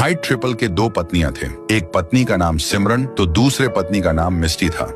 White triple के दो पत्नियां थे। एक पत्नी का नाम सिमरन तो दूसरे पत्नी का नाम मिस्टी था।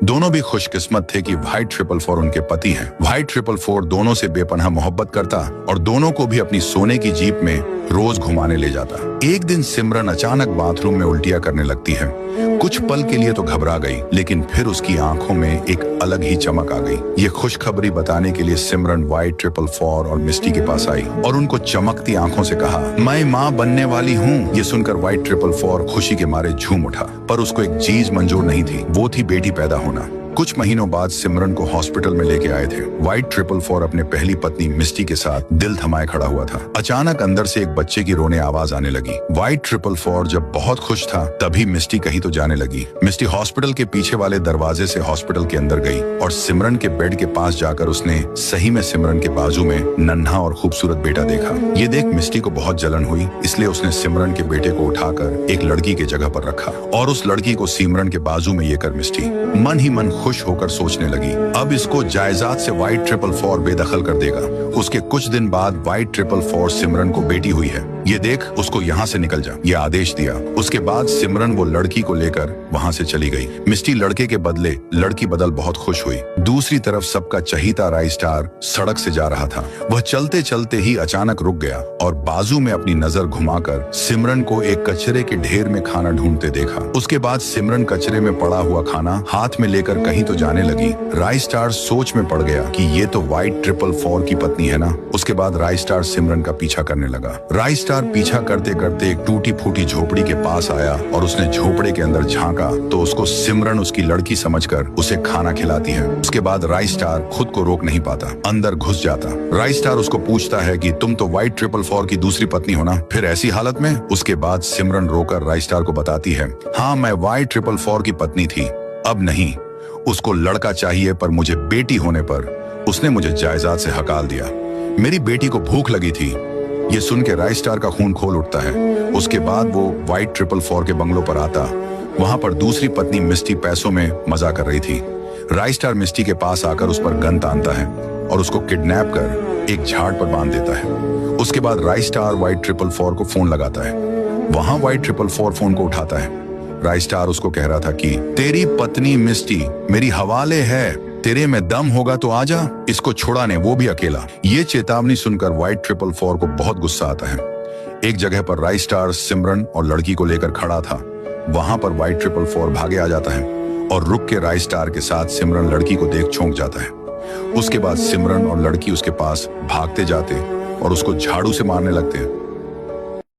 दोनों भी खुशकिस्मत थे कि व्हाइट ट्रिपल फोर उनके पति हैं। व्हाइट ट्रिपल फोर दोनों से बेपनाह मोहब्बत करता और दोनों को भी अपनी सोने की जीप में रोज घुमाने ले जाता। एक दिन सिमरन अचानक बाथरूम में उल्टियां करने लगती है। कुछ पल के लिए तो घबरा गई, लेकिन फिर उसकी आंखों में एक अलग ही चमक आ गई। ये खुशखबरी बताने के लिए सिमरन व्हाइट ट्रिपल फोर और मिस्टी के पास आई और उनको चमकती आंखों से कहा, मैं माँ बनने वाली हूँ। ये सुनकर व्हाइट ट्रिपल फोर खुशी के मारे झूम उठा, पर उसको एक चीज मंजूर नहीं थी, वो थी बेटी पैदा होना। कुछ महीनों बाद सिमरन को हॉस्पिटल में लेके आए थे। व्हाइट ट्रिपल फोर अपने पहली पत्नी मिस्टी के साथ दिल थमाए खड़ा हुआ था। अचानक अंदर से एक बच्चे की रोने आवाज आने लगी। व्हाइट ट्रिपल फोर जब बहुत खुश था, तभी मिस्टी कहीं तो जाने लगी। मिस्टी हॉस्पिटल के पीछे वाले दरवाजे से हॉस्पिटल के अंदर गई और सिमरन के बेड के पास जाकर उसने सही में सिमरन के बाजू में नन्हा और खूबसूरत बेटा देखा। ये देख मिस्टी को बहुत जलन हुई, इसलिए उसने सिमरन के बेटे को उठाकर एक लड़की के जगह पर रखा और उस लड़की को सिमरन के बाजू में ये कर मिस्टी मन ही मन खुश होकर सोचने लगी, अब इसको जायदाद से व्हाइट ट्रिपल फोर बेदखल कर देगा। उसके कुछ दिन बाद व्हाइट ट्रिपल फोर सिमरन को बेटी हुई है, ये देख उसको यहाँ से निकल जा, ये आदेश दिया। उसके बाद सिमरन वो लड़की को लेकर वहाँ से चली गई। मिस्टी लड़के के बदले लड़की बदल बहुत खुश हुई। दूसरी तरफ सबका चहीता राय स्टार सड़क से जा रहा था। वह चलते चलते ही अचानक रुक गया और बाजू में अपनी नजर घुमाकर सिमरन को एक कचरे के ढेर में खाना ढूंढते देखा। उसके बाद सिमरन कचरे में पड़ा हुआ खाना हाथ में लेकर कहीं तो जाने लगी। राय स्टार सोच में पड़ गया कि ये तो व्हाइट ट्रिपल फोर की पत्नी है ना। उसके बाद राय स्टार सिमरन का पीछा करने लगा। राय स्टार पीछा करते करते एक टूटी फूटी झोपड़ी के पास आया और उसने झोपड़े के अंदर झांका तो उसको सिमरन उसकी लड़की समझकर उसे खाना खिलाती है। उसके बाद राय स्टार खुद को रोक नहीं पाता, अंदर घुस जाता। राय स्टार उसको पूछता है कि तुम तो व्हाइट ट्रिपल फोर की दूसरी पत्नी हो ना, फिर ऐसी हालत में? उसके बाद सिमरन रोकर राय स्टार को बताती है, हाँ मैं व्हाइट ट्रिपल फोर की पत्नी थी, अब नहीं। उसको लड़का चाहिए, पर मुझे बेटी होने पर उसने मुझे जायदाद से हकाल दिया। मेरी बेटी को भूख लगी थी। ये सुन के राय स्टार का खून खोल उठता है। उसके बाद वो व्हाइट ट्रिपल फोर के बंगलों पर आता। वहां पर दूसरी पत्नी मिस्टी पैसों में मजा कर रही थी। राय स्टार मिस्टी के पास आकर उस पर गन तानता है और उसको किडनैप कर एक झाड़ पर बांध देता है। उसके बाद राय स्टार व्हाइट ट्रिपल फोर को फोन लगाता है। वहां व्हाइट ट्रिपल फोर फोन को उठाता है। राय स्टार उसको कह रहा था कि तेरी पत्नी मिस्टी मेरी हवाले है, तेरे में दम होगा तो आजा, इसको छुड़ाने, वो भी अकेला। ये चेतावनी सुनकर व्हाइट ट्रिपल फोर को बहुत गुस्सा आता है। एक जगह पर राय स्टार सिमरन और लड़की को लेकर खड़ा था। वहां पर व्हाइट ट्रिपल फोर भागे आ जाता है और रुक के राय स्टार के साथ सिमरन लड़की को देख चौंक जाता है। उसके बाद सिमरन और लड़की उसके पास भागते जाते और उसको झाड़ू से मारने लगते हैं।